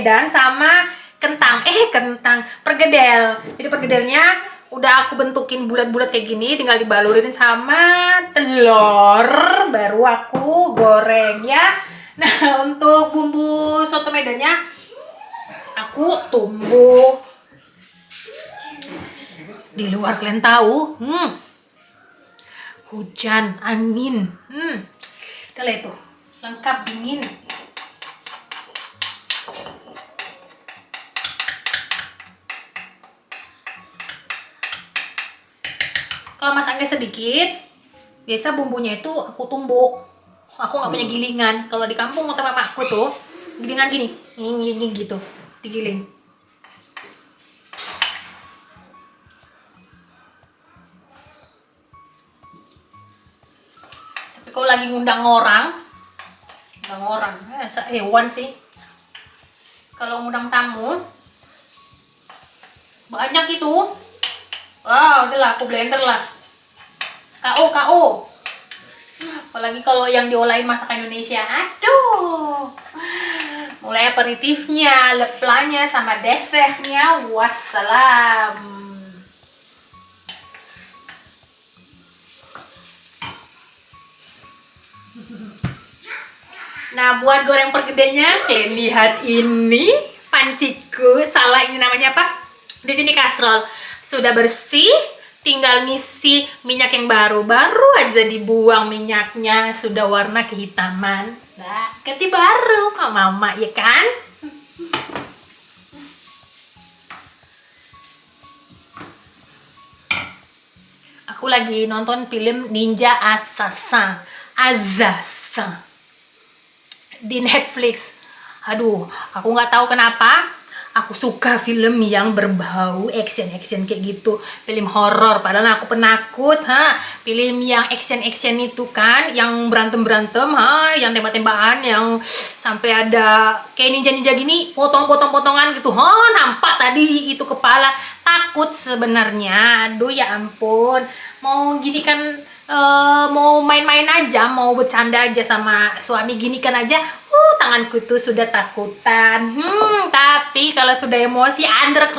Medan sama kentang. Pergedel. Jadi pergedelnya udah aku bentukin bulat-bulat kayak gini, tinggal dibalurin sama telur, baru aku goreng ya. Nah, untuk bumbu soto Medannya aku tumbuk. Di luar kalian tahu, hujan, angin, kita lihat tuh, lengkap dingin. Kalau masaknya sedikit, biasa bumbunya itu aku tumbuk. Aku nggak punya gilingan. Kalau di kampung atau mamaku tuh, gilingan gini gitu, digiling. Tapi kalau lagi ngundang orang, hewan sih. Kalau ngundang tamu, banyak itu. Wow, udahlah aku blender lah. KO. Apalagi kalau yang diolahin masakan Indonesia. Aduh. Mulai aperitifnya, leplanya, sama desertnya. Wassalam. Nah, buat goreng pergedenya, kalian lihat ini panciku. Salah, ini namanya apa? Di sini kastrol. Sudah bersih, tinggal ngisi minyak yang baru aja dibuang minyaknya, sudah warna kehitaman. Nah, ganti baru kok mama, ya kan? Aku lagi nonton film Ninja Assassin di Netflix. Aduh, aku nggak tahu kenapa aku suka film yang berbau action kayak gitu, film horor. Padahal aku penakut, film yang action itu kan, yang berantem, yang tembak-tembakan, yang sampai ada kayak ninja gini, potongan gitu, nampak tadi itu kepala. Takut sebenarnya. Aduh ya ampun, mau gini kan, mau main-main aja, mau bercanda aja sama suami gini kan aja, tanganku tuh sudah takutan. Tapi kalau sudah emosi under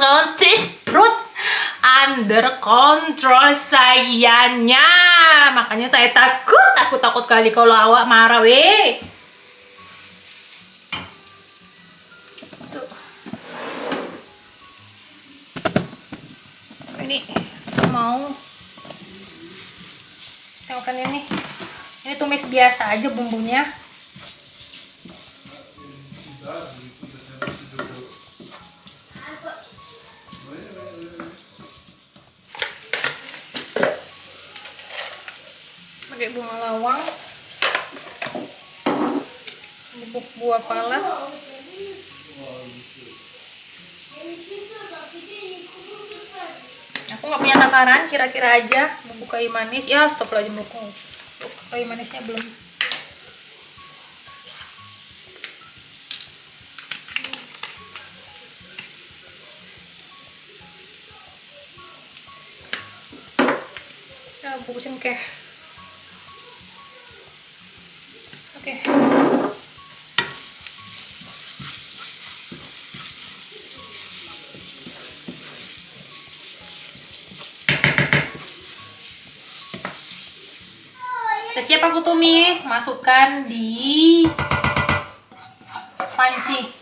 control sayanya. Makanya saya takut kali kalau awak marah weh. Tuh. Ini mau tengokkan ini tumis biasa aja bumbunya. Pakai bunga lawang, bubuk buah pala. Aku nggak punya takaran, kira-kira aja. Bubuk kayu manis, ya stop lagi bubuk kayu manisnya belum. Ya, bubuk cengkeh. Oke. Udah siap aku tumis, masukkan di panci.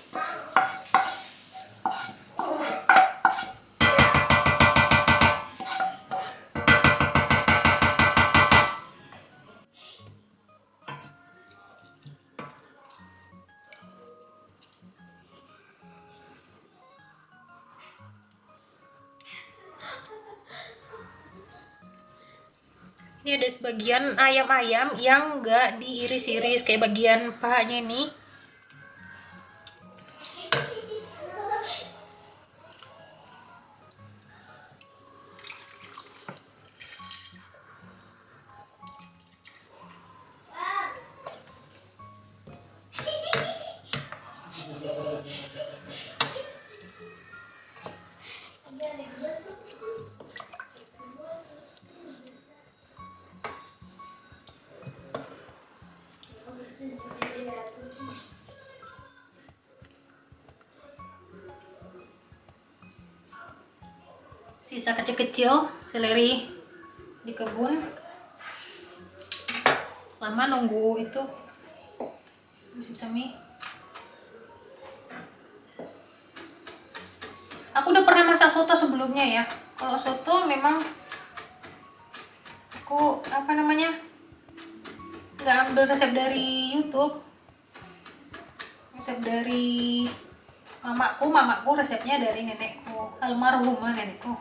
Ini ada sebagian ayam-ayam yang enggak diiris-iris, kayak bagian pahanya ini. sisa kecil-kecil seleri di kebun. Lama nunggu itu musim semi. Aku udah pernah masak soto sebelumnya ya. Kalau soto memang aku nggak ambil resep dari YouTube, resep dari mamaku resepnya dari nenekku, almarhumah nenekku.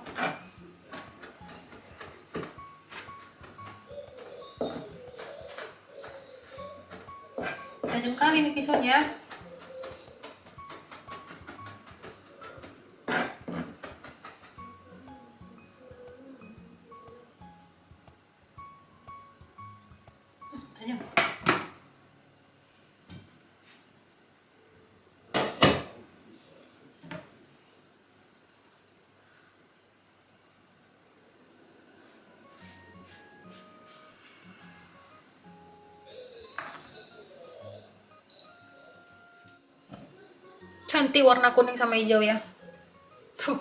Tajam kali nih pisaunya. Tajam. Cantik warna kuning sama hijau ya. Tuh.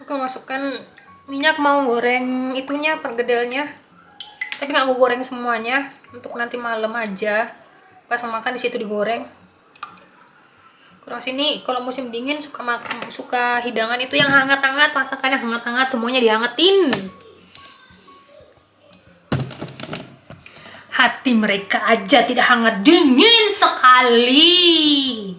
Aku masukkan minyak, mau goreng itunya, pergedelnya, tapi nggak aku goreng semuanya, untuk nanti malam aja pas makan di situ digoreng. Kurang sini kalau musim dingin suka hidangan itu yang hangat-hangat, masakan yang hangat-hangat, semuanya dihangatin. Hati mereka aja tidak hangat, dingin sekali.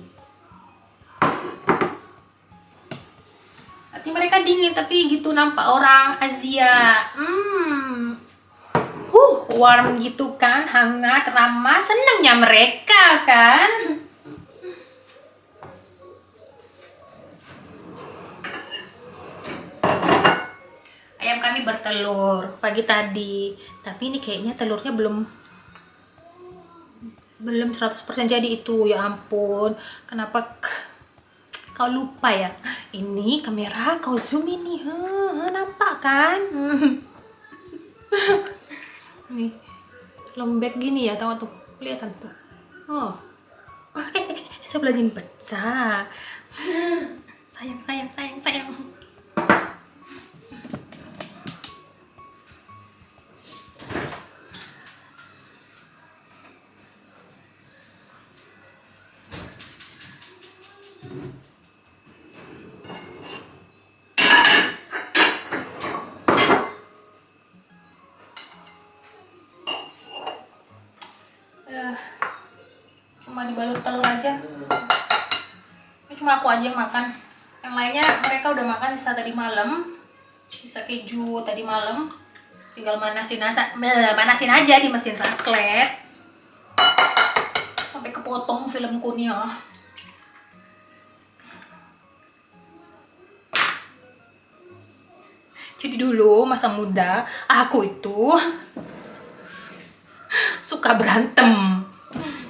Hati mereka dingin, tapi gitu nampak orang Asia. Warm gitu kan, hangat, ramah, senangnya mereka kan. Ayam kami bertelur pagi tadi, tapi ini kayaknya telurnya belum 100% jadi itu. Ya ampun, kenapa kau lupa ya? Ini kamera kau zoom ini, nampak kan? Nih, lembek gini ya, tahu tuh, kelihatan tuh. Oh, sebelah jin pecah. Sayang. Cuma dibalur telur aja. Ini cuma aku aja yang makan. Yang lainnya mereka udah makan sisa tadi malam, sisa keju tadi malam. Tinggal manasin aja di mesin raclette sampai kepotong filmku nih ya. Jadi dulu masa muda aku itu suka berantem.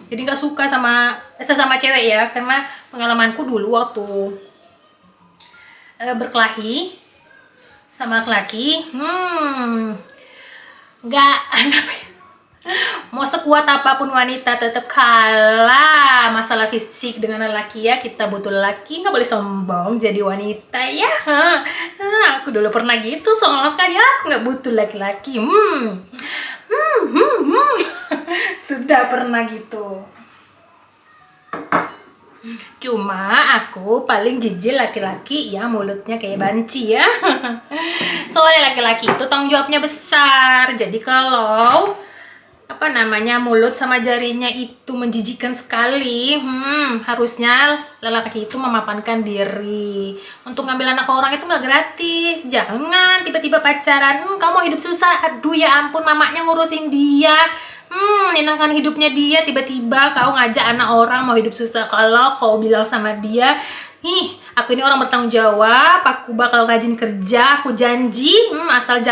Jadi nggak suka sama sesama cewek ya, karena pengalamanku dulu waktu berkelahi sama laki-laki, nggak mau sekuat apapun wanita tetap kalah masalah fisik dengan lelaki ya. Kita butuh laki, nggak boleh sombong jadi wanita ya. Aku dulu pernah gitu, sombong sekali, aku nggak butuh laki-laki. Sudah pernah gitu. Cuma aku paling jijik laki-laki yang mulutnya kayak banci ya. Soalnya laki-laki itu tanggung jawabnya besar. Jadi kalau mulut sama jarinya itu menjijikkan sekali, harusnya lelaki itu memapankan diri. Untuk ngambil anak orang itu nggak gratis. Jangan tiba-tiba pacaran, kamu mau hidup susah, aduh ya ampun, mamanya ngurusin dia, menyenangkan hidupnya dia, tiba-tiba kau ngajak anak orang mau hidup susah. Kalau kau bilang sama dia, Aku ini orang bertanggung jawab, aku bakal rajin kerja, aku janji, asal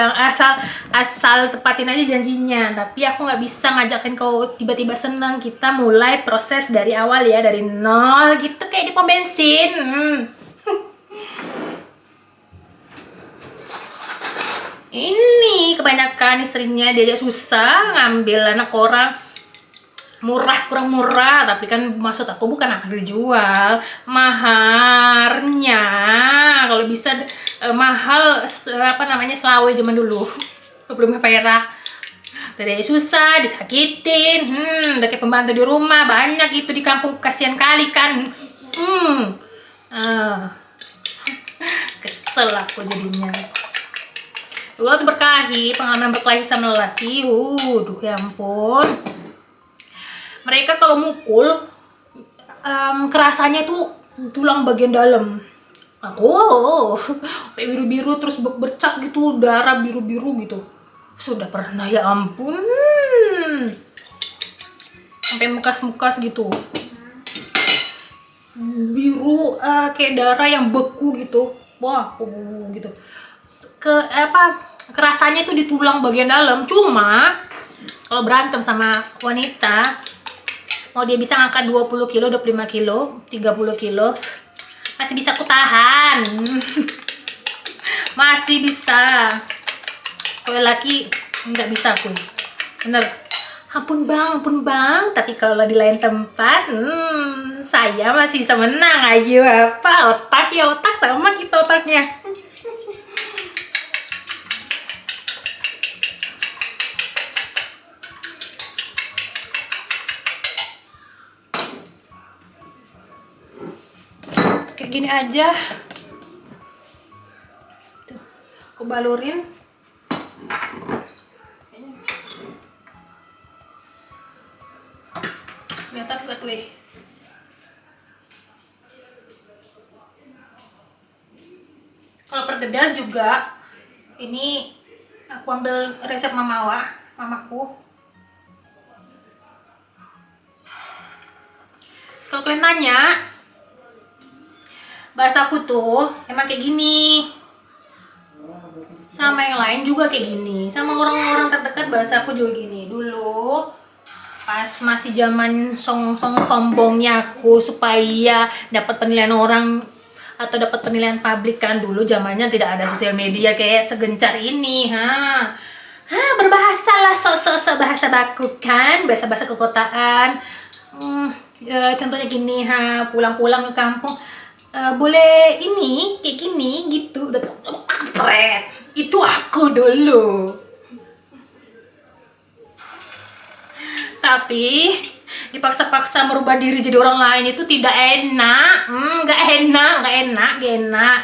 tepatin aja janjinya. Tapi aku nggak bisa ngajakin kau tiba-tiba seneng. Kita mulai proses dari awal ya, dari nol gitu kayak di pom bensin. Ini kebanyakan istrinya diajak susah ngambil anak orang. Murah, kurang murah, tapi kan maksud aku bukan akan dijual, maharnya kalau bisa mahal apa namanya Selawe zaman dulu 25 perak. Dari susah disakitin, udah kayak pembantu di rumah banyak itu di kampung, kasihan kali kan. Kesel aku jadinya. Dulu tuh pengalaman berkelahi sama lelaki, duh ya ampun. Mereka kalau mukul kerasanya tuh tulang bagian dalam. Aku kayak biru-biru terus bercak gitu, darah biru-biru gitu. Sudah pernah ya ampun. Sampai mukas-mukas gitu. Biru kayak darah yang beku gitu. Wah, gitu. Kerasanya itu di tulang bagian dalam. Cuma kalau berantem sama wanita, mau dia bisa ngangkat 20 kilo, 25 kilo, 30 kilo, masih bisa aku tahan. Masih bisa. Kalau laki nggak bisa aku. Bener. Ampun bang. Tapi kalau di lain tempat, saya masih bisa menang aja. Apa otak ya otak sama kita otaknya. Kayak gini aja. Tuh, aku balurin. Kelihatan gak tuh Kalau pergedel juga, ini aku ambil resep mamaku. Kalau kalian nanya, bahasaku tuh emang kayak gini. Sama yang lain juga kayak gini. Sama orang-orang terdekat bahasaku juga gini. Dulu pas masih zaman sombongnya aku supaya dapat penilaian orang atau dapat penilaian publik kan, dulu zamannya tidak ada sosial media kayak segencar ini. Berbahasalah bahasa baku kan, bahasa kekotaan. Contohnya gini, pulang-pulang ke kampung, boleh ini kayak gini gitu. Itu aku dulu. Tapi dipaksa-paksa merubah diri jadi orang lain itu tidak enak. Gak enak.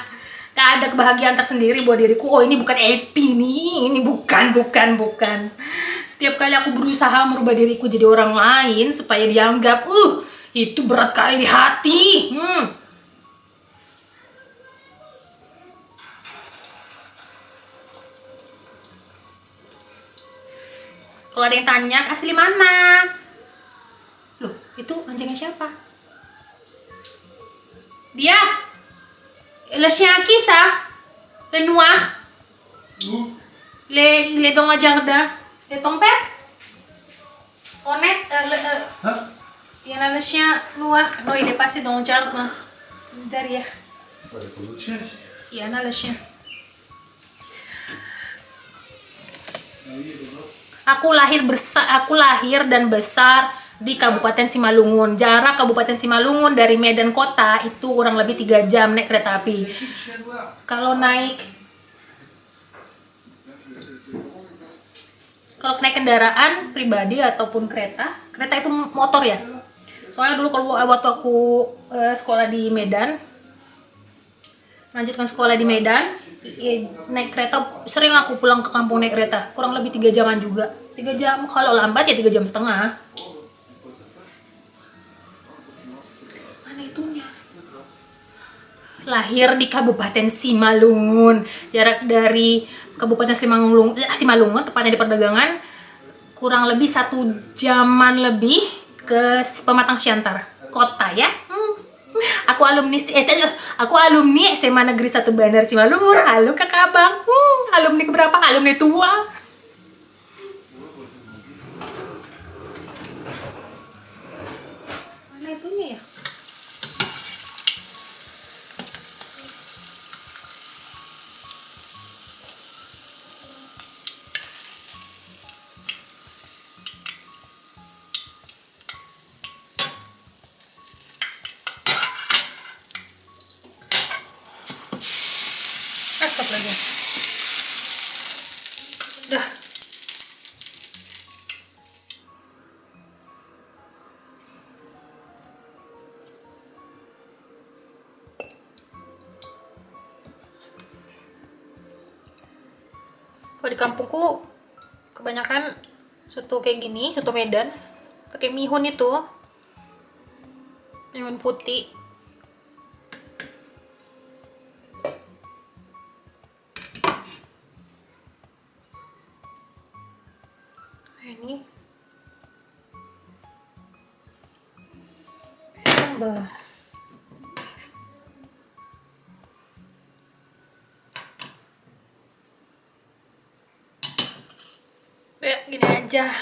Gak ada kebahagiaan tersendiri buat diriku. Oh, ini bukan happy nih. Ini bukan. Setiap kali aku berusaha merubah diriku jadi orang lain supaya dianggap, itu berat kali di hati. Kalau ada yang tanya, asli mana? Loh, itu anjingnya siapa? Dia? Le chien qui ça? Le noir? Le dans le jardin? Le ton père? Honnête? Il y en a le chien noir. Non, il est passé dans le jardin. Derrière. Il y en a le chien. Aku lahir dan besar di Kabupaten Simalungun. Jarak Kabupaten Simalungun dari Medan kota itu kurang lebih 3 jam naik kereta api. Kalau naik kendaraan pribadi ataupun kereta itu motor ya. Soalnya dulu kalau waktu aku sekolah di Medan, lanjutkan sekolah di Medan, naik kereta, sering aku pulang ke kampung naik kereta, kurang lebih 3 jaman juga. 3 jam, kalau lambat ya 3 jam setengah. Mana itunya? Lahir di Kabupaten Simalungun. Jarak dari Kabupaten Simalungun, tepatnya di perdagangan, kurang lebih 1 jaman lebih ke Pematang Siantar kota ya. Aku alumni SMA Negeri 1 Bandar Simalungun. Halo kakak abang. Alumni keberapa? Alumni tua. Mana itunya ya? Stop lagi. Udah. Kalau di kampungku kebanyakan soto kayak gini, soto Medan, pakai mihun itu, mihun putih. Ini tambah. Ya, gini aja.